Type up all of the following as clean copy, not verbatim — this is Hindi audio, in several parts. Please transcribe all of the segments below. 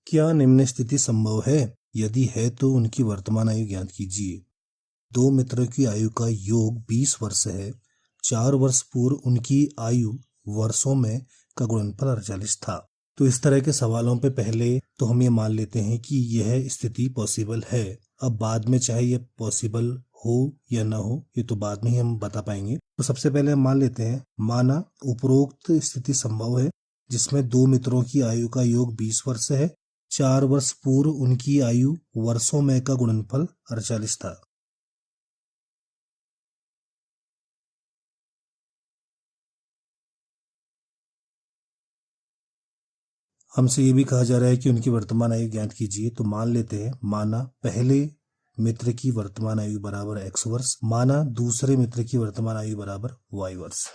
क्या निम्न स्थिति संभव है? यदि है तो उनकी वर्तमान आयु ज्ञात कीजिए। दो मित्रों की आयु का योग 20 वर्ष है। 4 वर्ष पूर्व उनकी आयु वर्षों में का गुणनफल 48 था। तो इस तरह के सवालों पे पहले तो हम ये मान लेते हैं कि यह स्थिति पॉसिबल है। अब बाद में चाहे ये पॉसिबल हो या ना हो, ये तो बाद में ही हम बता पाएंगे। तो सबसे पहले हम मान लेते हैं, माना उपरोक्त स्थिति संभव है जिसमें दो मित्रों की आयु का योग 20 वर्ष है। 4 वर्ष पूर्व उनकी आयु वर्षों में का गुणनफल 48 था। हमसे ये भी कहा जा रहा है कि उनकी वर्तमान आयु ज्ञात कीजिए। तो मान लेते हैं, माना पहले मित्र की वर्तमान आयु बराबर x वर्ष, माना दूसरे मित्र की वर्तमान आयु बराबर y वर्ष।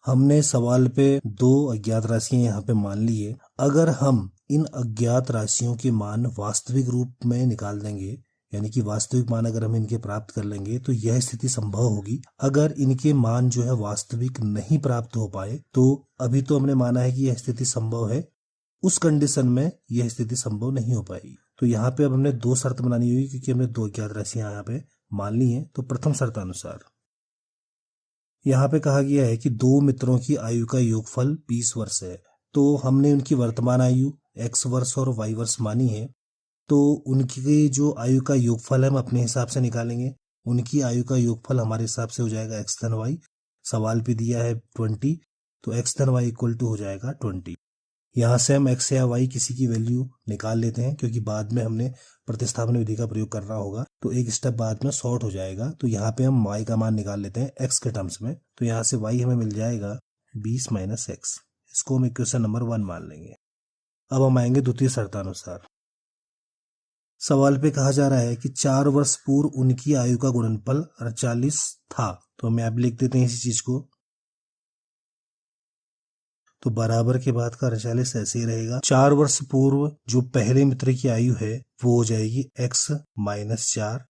हमने सवाल पे दो अज्ञात राशियां यहाँ पे मान ली है। अगर हम इन अज्ञात राशियों के मान वास्तविक रूप में निकाल देंगे, यानी कि वास्तविक मान अगर हम इनके प्राप्त कर लेंगे, तो यह स्थिति संभव होगी। अगर इनके मान जो है वास्तविक नहीं प्राप्त हो पाए, तो अभी तो हमने माना है कि यह स्थिति संभव है, उस कंडीशन में यह स्थिति संभव नहीं हो पाएगी। तो यहाँ पे अब हमने दो शर्त बनानी होगी, क्योंकि हमने दो अज्ञात राशियां यहाँ पे मान ली है। तो प्रथम शर्त अनुसार यहाँ पे कहा गया है कि दो मित्रों की आयु का योगफल 20 वर्ष है। तो हमने उनकी वर्तमान आयु x वर्ष और y वर्ष मानी है। तो उनकी जो आयु का योगफल है हम अपने हिसाब से निकालेंगे। उनकी आयु का योगफल हमारे हिसाब से हो जाएगा x धन y। सवाल पे दिया है 20, तो x धन y इक्वल टू हो जाएगा 20। यहाँ से हम x या y किसी की वैल्यू निकाल लेते हैं, क्योंकि बाद में हमने प्रतिस्थापन विधि का प्रयोग करना होगा, तो एक स्टेप बाद में शॉर्ट हो जाएगा। तो यहाँ पे हम y का मान निकाल लेते हैं x के टर्म्स में। तो यहाँ से y हमें मिल जाएगा 20 माइनस x। इसको हम इक्वेशन नंबर 1 मान लेंगे। अब हम आएंगे द्वितीय शर्तानुसार। सवाल पे कहा जा रहा है कि 4 वर्ष पूर्व उनकी आयु का गुणनफल 48 था। तो हम यहाँ पे लिख देते हैं इसी चीज को। तो बराबर के बाद का 48 ऐसे ही रहेगा। 4 वर्ष पूर्व जो पहले मित्र की आयु है वो हो जाएगी x माइनस 4।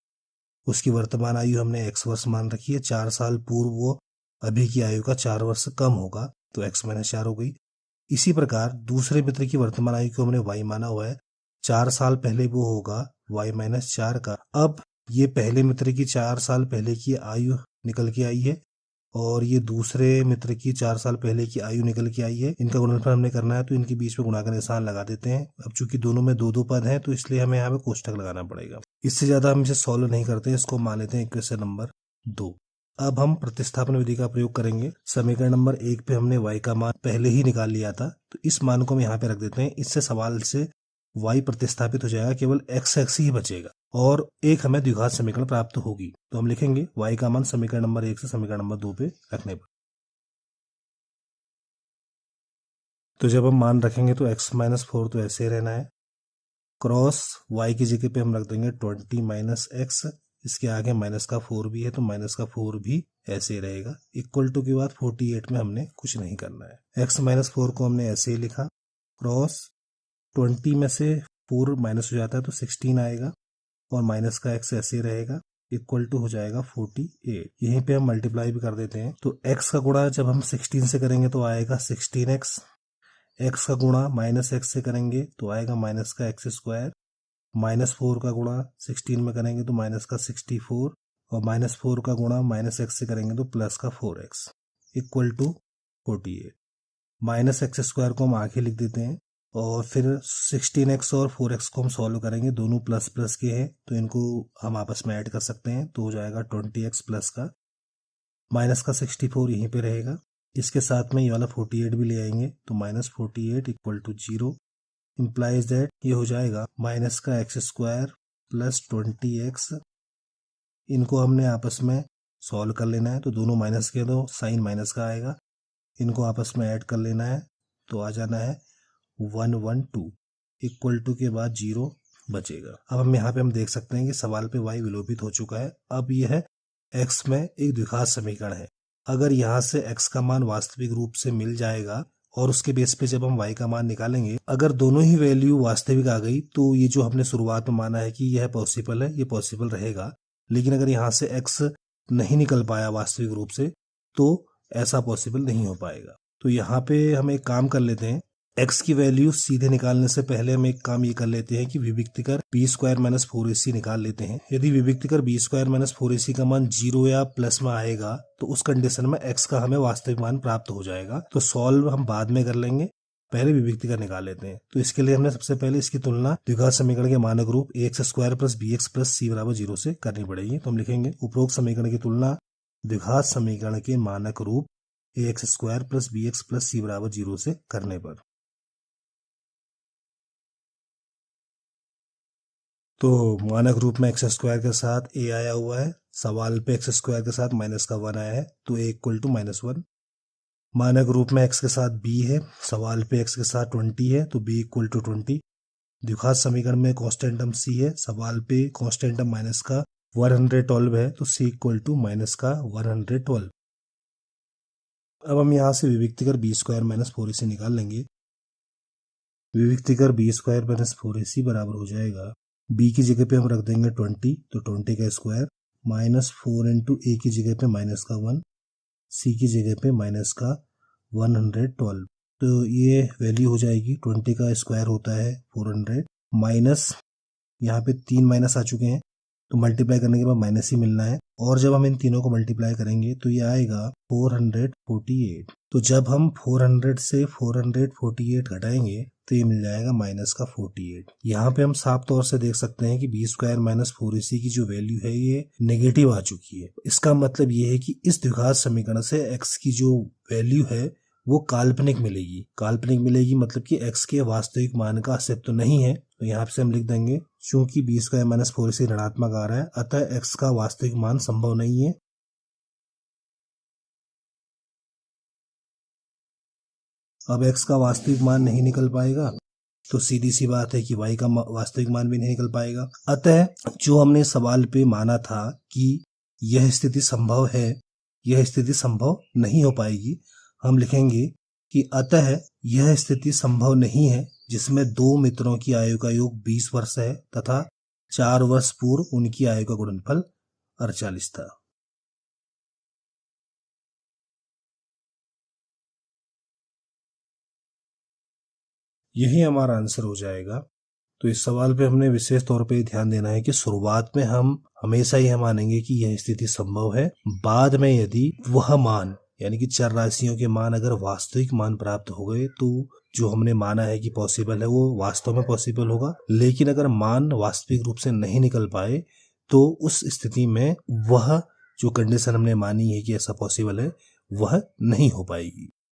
उसकी वर्तमान आयु हमने x वर्ष मान रखी है। 4 साल पूर्व वो अभी की आयु का 4 वर्ष कम होगा, तो x माइनस 4 हो गई। इसी प्रकार दूसरे मित्र की वर्तमान आयु को हमने y माना हुआ है। 4 साल पहले वो होगा y माइनस 4 का। अब ये पहले मित्र की 4 साल पहले की आयु निकल के आई है, और ये दूसरे मित्र की 4 साल पहले की आयु निकल के आई है। इनका गुणनफल हमने करना है, तो इनके बीच में गुणा का निशान लगा देते हैं। अब चूंकि दोनों में दो दो पद हैं, तो इसलिए हमें यहाँ पे कोष्टक लगाना पड़ेगा। इससे ज्यादा हम इसे सॉल्व नहीं करते, इसको मान लेते हैं इक्वेशन नंबर 2। अब हम प्रतिस्थापन विधि का प्रयोग करेंगे। समीकरण नंबर 1 पे हमने y का मान पहले ही निकाल लिया था, तो इस मान को हम यहाँ पे रख देते हैं। इससे सवाल से y प्रतिस्थापित हो जाएगा, केवल x ही बचेगा और एक हमें द्विघात समीकरण प्राप्त होगी। तो हम लिखेंगे y का मान समीकरण नंबर 1 से समीकरण नंबर 2 पे रखने पर। तो जब हम मान रखेंगे तो x माइनस 4 तो ऐसे रहना है, क्रॉस y की जगह पे हम रख देंगे 20 माइनस x। इसके आगे माइनस का 4 भी है, तो माइनस का 4 भी ऐसे रहेगा। इक्वल टू के बाद 48 में हमने कुछ नहीं करना है। x माइनस 4 को हमने ऐसे ही लिखा, क्रॉस 20 में से 4 माइनस हो जाता है तो 16 आएगा, और माइनस का x ऐसे रहेगा, इक्वल टू हो जाएगा 48। यहीं पे हम मल्टीप्लाई भी कर देते हैं। तो x का गुणा जब हम 16 से करेंगे तो आएगा 16x। x का गुणा माइनस x से करेंगे तो आएगा माइनस का x स्क्वायर। माइनस 4 का गुणा 16 में करेंगे तो माइनस का 64, और माइनस 4 का गुणा माइनस x से करेंगे तो प्लस का 4x equal to 48। Minus X square को हम आगे लिख देते हैं, और फिर 16x और 4x को हम सॉल्व करेंगे। दोनों प्लस प्लस के हैं, तो इनको हम आपस में ऐड कर सकते हैं। तो हो जाएगा 20x प्लस का माइनस का 64 यहीं पे रहेगा। इसके साथ में ये वाला 48 भी ले आएंगे, तो minus 48 equal to 0 implies that ये हो जाएगा माइनस का x स्क्वायर प्लस 20x। इनको हमने आपस में सॉल्व कर लेना है, तो दोनों माइनस के दो साइन माइनस का आएगा, इनको आपस में ऐड कर लेना है। तो आ जाना है 112 इक्वल टू के बाद 0 बचेगा। अब हम यहाँ पे हम देख सकते हैं कि सवाल पे y विलोपित हो चुका है। अब यह x में एक द्विघात समीकरण है। अगर यहाँ से x का मान वास्तविक रूप से मिल जाएगा, और उसके बेस पे जब हम y का मान निकालेंगे, अगर दोनों ही वैल्यू वास्तविक आ गई, तो ये जो हमने शुरुआत में माना है कि यह पॉसिबल है, ये पॉसिबल रहेगा। लेकिन अगर यहाँ से x नहीं निकल पाया वास्तविक रूप से, तो ऐसा पॉसिबल नहीं हो पाएगा। तो यहाँ पे हम एक काम कर लेते हैं, x की वैल्यू सीधे निकालने से पहले हम एक काम ये कर लेते हैं कि विविक्तिकर b स्क्वायर माइनस 4ac निकाल लेते हैं। यदि विविक्तिकर b स्क्वायर माइनस 4ac का मान 0 या प्लस में आएगा तो उस कंडीशन में x का हमें वास्तविक मान प्राप्त हो जाएगा। तो सॉल्व हम बाद में कर लेंगे, पहले विविक्तिकर निकाल लेते हैं। तो इसके लिए हमने सबसे पहले इसकी तुलना द्विघात समीकरण के मानक रूप ax square plus bx plus c बराबर 0 से करनी पड़ेगी। तो हम लिखेंगे उपरोक्त समीकरण की तुलना द्विघात समीकरण के मानक रूप ax square plus bx plus c बराबर 0 से करने पर। तो मानक रूप में एक्स स्क्वायर के साथ a आया हुआ है, सवाल पे एक्स स्क्वायर के साथ माइनस का 1 आया है, तो a इक्वल टू -1। मानक रूप में x के साथ b है, सवाल पे x के साथ 20 है, तो b इक्वल टू 20। द्विघात समीकरण में कांस्टेंट टर्म c है, सवाल पे कांस्टेंट टर्म माइनस का 112 है, तो c इक्वल टू माइनस का 112। अब हम यहाँ से विविक्तिकर b स्क्वायर माइनस 4ac निकाल लेंगे। विविक्तिकर b स्क्वायर माइनस 4ac बराबर हो जाएगा, b की जगह पे हम रख देंगे 20, तो 20 का स्क्वायर माइनस 4 इंटू a की जगह पे माइनस का 1, c की जगह पे माइनस का 112। तो ये वैल्यू हो जाएगी 20 का स्क्वायर होता है 400 माइनस, यहाँ पे 3 माइनस आ चुके हैं तो मल्टीप्लाई करने के बाद माइनस ही मिलना है, और जब हम इन तीनों को मल्टीप्लाई करेंगे तो ये आएगा 448। तो जब हम 400 से 448 घटाएंगे तो ये मिल जाएगा माइनस का 48। यहाँ पे हम साफ तौर से देख सकते हैं कि b स्क्वायर माइनस 4ac की जो वैल्यू है ये नेगेटिव आ चुकी है। इसका मतलब ये है कि इस द्विघात समीकरण से x की जो वैल्यू है वो काल्पनिक मिलेगी। काल्पनिक मिलेगी मतलब कि x के वास्तविक मान का अस्तित्व तो नहीं है। तो यहाँ से हम लिख देंगे चूंकि b स्क्वायर माइनस 4ac ऋणात्मक आ रहा है, अतः x का वास्तविक मान संभव नहीं है। अब x का वास्तविक मान नहीं निकल पाएगा तो सीधी सी बात है कि y का वास्तविक मान भी नहीं निकल पाएगा। अतः जो हमने सवाल पे माना था कि यह स्थिति संभव है, यह स्थिति संभव नहीं हो पाएगी। हम लिखेंगे कि अतः यह स्थिति संभव नहीं है जिसमें दो मित्रों की आयु का योग 20 वर्ष है तथा 4 वर्ष पूर्व उनकी आयु का गुणनफल 48 था। यही हमारा आंसर हो जाएगा। तो इस सवाल पे हमने विशेष तौर पे ध्यान देना है कि शुरुआत में हम हमेशा यह मानेंगे कि यह स्थिति संभव है, बाद में यदि वह मान यानी कि चर राशियों के मान अगर वास्तविक मान प्राप्त हो गए तो जो हमने माना है कि पॉसिबल है वो वास्तव में पॉसिबल होगा। लेकिन अगर मान वास्तविक रूप से नहीं निकल पाए तो उस स्थिति में वह जो कंडीशन हमने मानी है कि ऐसा पॉसिबल है वह नहीं हो पाएगी।